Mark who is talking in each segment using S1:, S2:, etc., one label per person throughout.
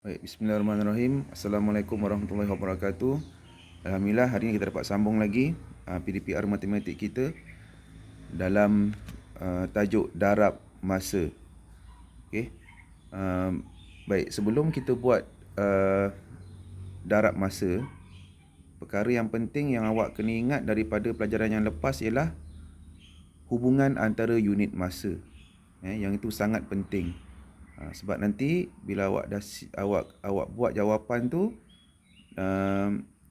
S1: Baik, bismillahirrahmanirrahim. Assalamualaikum warahmatullahi wabarakatuh. Alhamdulillah hari ini kita dapat sambung lagi PDPR matematik kita dalam tajuk darab masa. Okey. Baik, sebelum kita buat darab masa, perkara yang penting yang awak kena ingat daripada pelajaran yang lepas ialah hubungan antara unit masa. Yang itu sangat penting. Sebab nanti bila awak buat jawapan tu,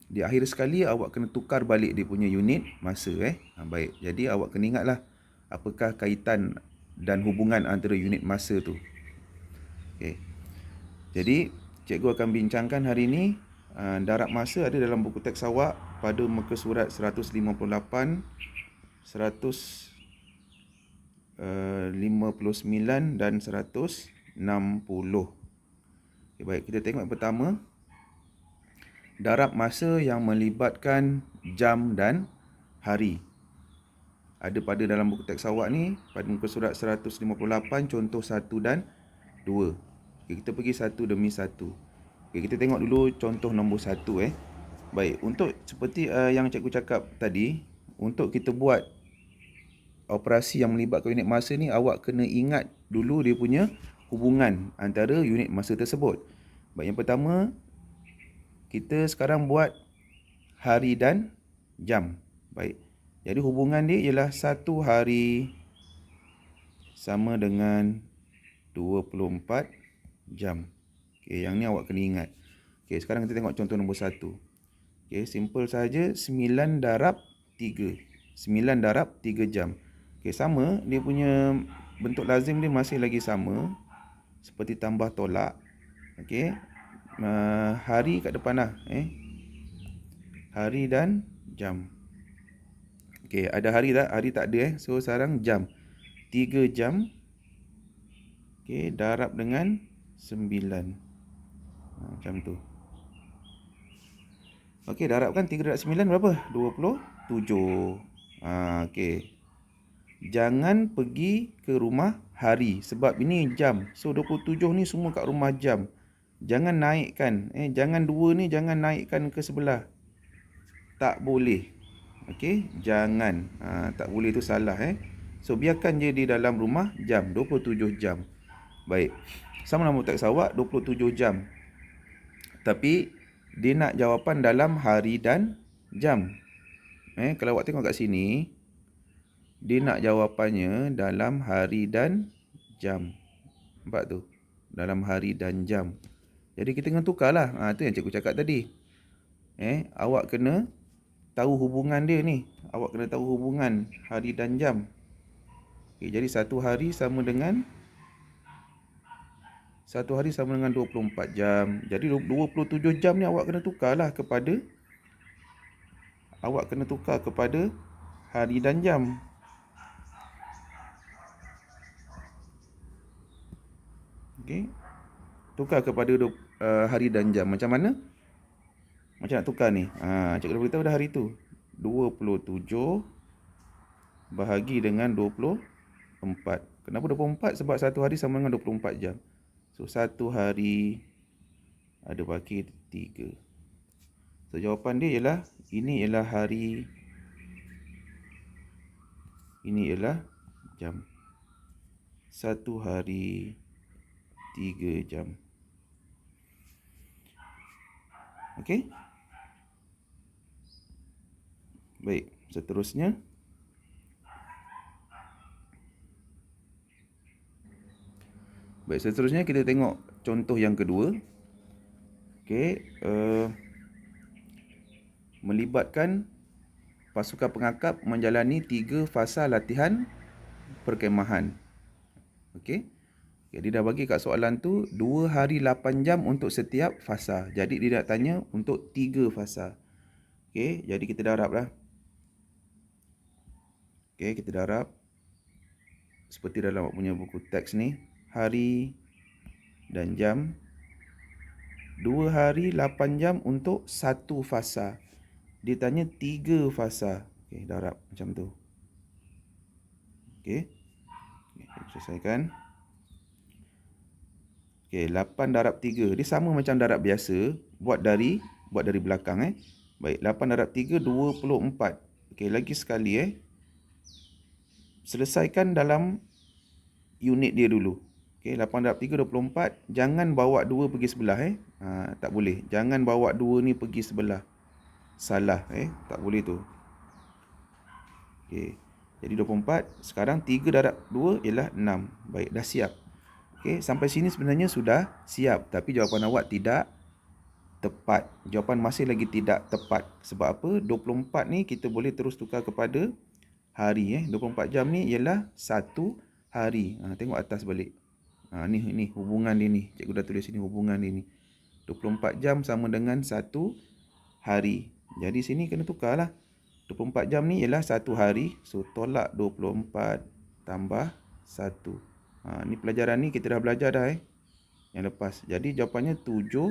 S1: di akhir sekali awak kena tukar balik dia punya unit masa. Baik, jadi awak kena ingatlah apakah kaitan dan hubungan antara unit masa tu. Okay. Jadi cikgu akan bincangkan hari ini darab masa ada dalam buku teks awak pada muka surat 158, 159 dan 160. Okay, baik, kita tengok yang pertama. Darab masa yang melibatkan jam dan hari. Ada pada dalam buku teks awak ni, pada muka surat 158, contoh 1 dan 2. Okay, kita pergi satu demi satu. Okay, kita tengok dulu contoh nombor 1. Baik, untuk seperti yang cikgu cakap tadi, untuk kita buat operasi yang melibatkan unit masa ni, awak kena ingat dulu dia punya hubungan antara unit masa tersebut. Baik, yang pertama, kita sekarang buat hari dan jam. Baik, jadi hubungan dia ialah 1 hari sama dengan 24 jam. Okay, yang ni awak kena ingat. Okay, sekarang kita tengok contoh nombor 1. Okay, simple saja, 9 darab 3. 9 darab 3 jam. Okay, sama, dia punya bentuk lazim dia masih lagi sama, seperti tambah tolak. Okay, hari kat depan lah. Hari dan jam. Okay, ada hari tak? Hari tak ada. So, sekarang jam. 3 jam. Okay, darab dengan 9. Macam tu. Okay, darabkan 3 darab 9 berapa? 27. Okay. Jangan pergi ke rumah hari, sebab ini jam. So, 27 ni semua kat rumah jam. Jangan naikkan. Jangan 2 ni jangan naikkan ke sebelah. Tak boleh. Okey, jangan. Tak boleh, tu salah. So, biarkan je di dalam rumah jam, 27 jam. Baik. Sama nama teks awak, 27 jam. Tapi, dia nak jawapan dalam hari dan jam. Kalau awak tengok kat sini, dia nak jawapannya dalam hari dan jam. Nampak tu? Dalam hari dan jam. Jadi, kita kena tukarlah. Tu yang cikgu cakap tadi. Awak kena tahu hubungan dia ni. Awak kena tahu hubungan hari dan jam. Okay, jadi satu hari sama dengan 24 jam. Jadi 27 jam ni awak kena tukarlah kepada hari dan jam. Okey. Tukar kepada hari dan jam. Macam mana? Macam nak tukar ni? Cikgu dah beritahu dah hari tu. 27 bahagi dengan 24. Kenapa 24? Sebab satu hari sama dengan 24 jam. So, satu hari ada baki 3. So, jawapan dia ialah, ini ialah hari, ini ialah jam. Satu hari 3 jam. Okey? Baik, seterusnya. Baik, seterusnya kita tengok contoh yang kedua. Okey, melibatkan pasukan pengakap menjalani 3 fasa latihan perkemahan. Okey. Jadi dah bagi kat soalan tu 2 hari 8 jam untuk setiap fasa. Jadi dia nak tanya untuk 3 fasa. Okey, jadi kita darablah. Okey, kita darab seperti dalam awak punya buku teks ni, hari dan jam. 2 hari 8 jam untuk 1 fasa. Dia tanya 3 fasa. Okey, darab macam tu. Okey. Kita selesaikan. Okey, 8 darab 3. Dia sama macam darab biasa. Buat dari belakang. Baik, 8 darab 3, 24. Okey, lagi sekali selesaikan dalam unit dia dulu. Okey, 8 darab 3, 24. Jangan bawa 2 pergi sebelah. Tak boleh. Jangan bawa 2 ni pergi sebelah. Salah. Tak boleh tu. Okey, jadi 24. Sekarang 3 darab 2 ialah 6. Baik, dah siap. Okey, sampai sini sebenarnya sudah siap. Tapi jawapan awak tidak tepat. Jawapan masih lagi tidak tepat. Sebab apa? 24 ni kita boleh terus tukar kepada hari. 24 jam ni ialah 1 hari. Tengok atas balik. Ni hubungan dia ni. Cikgu dah tulis sini hubungan dia ni. 24 jam sama dengan 1 hari. Jadi sini kena tukarlah. 24 jam ni ialah 1 hari. So tolak 24 tambah 1. Ni pelajaran ni kita dah belajar dah yang lepas. Jadi jawapannya 7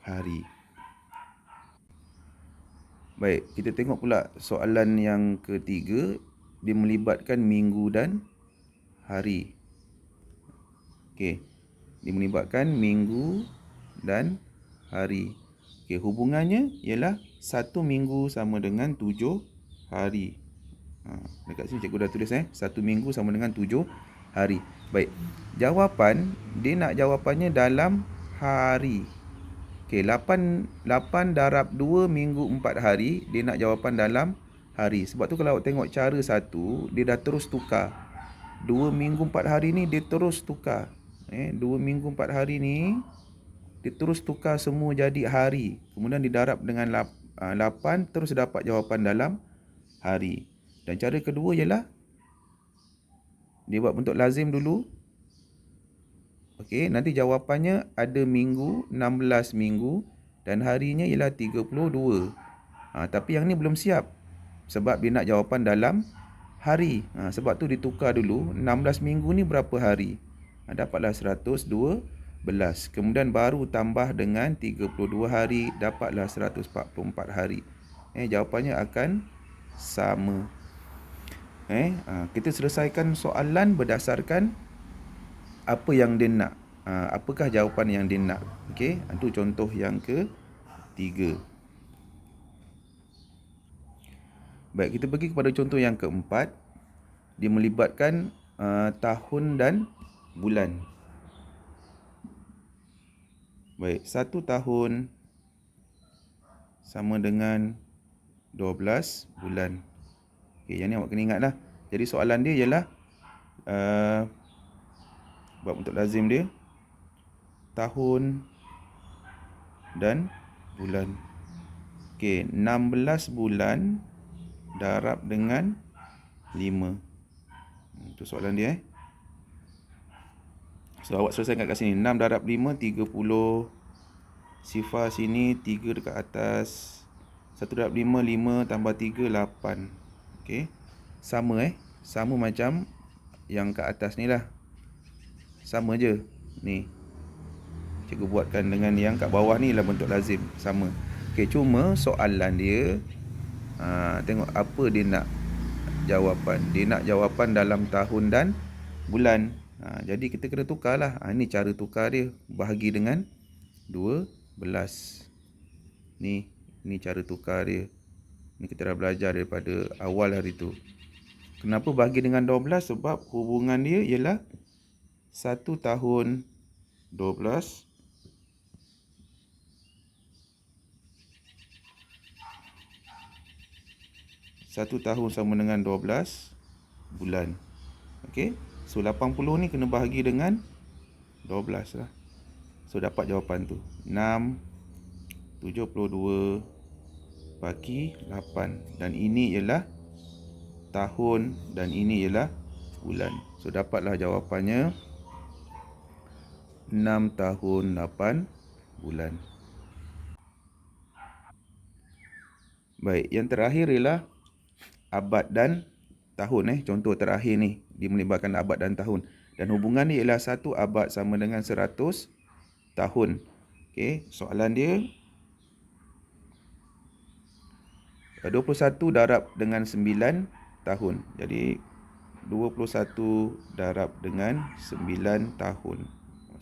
S1: hari. Baik, kita tengok pula soalan yang ketiga. Dia melibatkan minggu dan hari. Okey. Dia melibatkan minggu dan hari. Okey, hubungannya ialah 1 minggu sama dengan 7 hari. Dekat sini cikgu dah tulis 1 minggu sama dengan 7 hari. Baik. Jawapan dia nak jawapannya dalam hari. Okey, 8 darab 2 minggu 4 hari, dia nak jawapan dalam hari. Sebab tu kalau awak tengok cara satu, dia dah terus tukar. 2 minggu 4 hari ni dia terus tukar. 2 minggu 4 hari ni dia terus tukar semua jadi hari. Kemudian didarab dengan 8 terus dapat jawapan dalam hari. Dan cara kedua ialah dia buat bentuk lazim dulu. Okey, nanti jawapannya ada minggu, 16 minggu dan harinya ialah 32. Tapi yang ni belum siap. Sebab dia nak jawapan dalam hari. Sebab tu ditukar dulu. 16 minggu ni berapa hari? Dapatlah 112. Kemudian baru tambah dengan 32 hari, dapatlah 144 hari. Jawapannya akan sama. Kita selesaikan soalan berdasarkan apa yang dia nak. Apakah jawapan yang dia nak. Okey, itu contoh yang ketiga. Baik, kita pergi kepada contoh yang keempat. Dia melibatkan tahun dan bulan. Baik, 1 tahun sama dengan 12 bulan. Okey, yang ni awak kena ingatlah. Jadi soalan dia ialah buat bentuk lazim dia tahun dan bulan. Okey, 16 bulan darab dengan 5. Itu soalan dia. So awak selesaikan kat sini. 6 darab 5 30. Sifar sini 3 dekat atas. 1 darab 5 5 tambah 3 8. Okey. Sama sama macam yang kat atas ni lah. Sama je. Ni. Cikgu buatkan dengan yang kat bawah ni lah bentuk lazim. Sama. Okey, cuma soalan dia tengok apa dia nak jawapan. Dia nak jawapan dalam tahun dan bulan. Jadi kita kena tukarlah. Ini cara tukar dia. Bahagi dengan 12. Ni cara tukar dia. Ni kita dah belajar daripada awal hari tu. Kenapa bahagi dengan 12? Sebab hubungan dia ialah 1 tahun 12 1 tahun sama dengan 12 bulan. Okey. So 80 ni kena bahagi dengan 12 lah. So dapat jawapan tu 6 72 bagi 8. Dan ini ialah tahun dan ini ialah bulan. So dapatlah jawapannya 6 tahun 8 bulan. Baik, yang terakhir ialah abad dan tahun. Contoh terakhir ni, dia melibatkan abad dan tahun. Dan hubungan dia ialah 1 abad sama dengan 100 tahun. Okey, soalan dia 21 darab dengan 9 tahun. Jadi 21 darab dengan 9 tahun.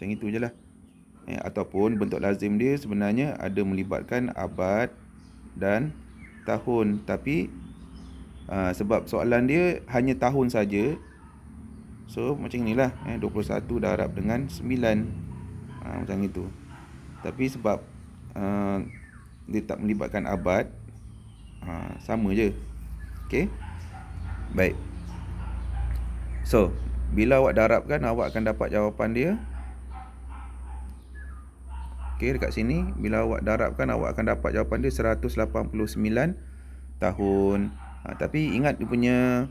S1: Macam itu je lah. Ataupun bentuk lazim dia sebenarnya ada melibatkan abad dan tahun. Tapi sebab soalan dia hanya tahun saja, so macam inilah 21 darab dengan 9. Macam itu. Tapi sebab dia tak melibatkan abad, sama je. Okey. Baik. So, bila awak darabkan, awak akan dapat jawapan dia. Okey, dekat sini bila awak darabkan, awak akan dapat jawapan dia 189 tahun. Tapi ingat dia punya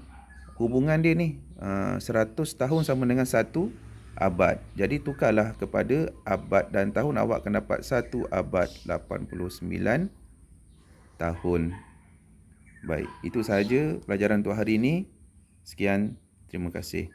S1: hubungan dia ni, 100 tahun sama dengan 1 abad. Jadi tukarlah kepada abad dan tahun, awak akan dapat 1 abad 89 tahun. Baik, itu sahaja pelajaran untuk hari ini. Sekian, terima kasih.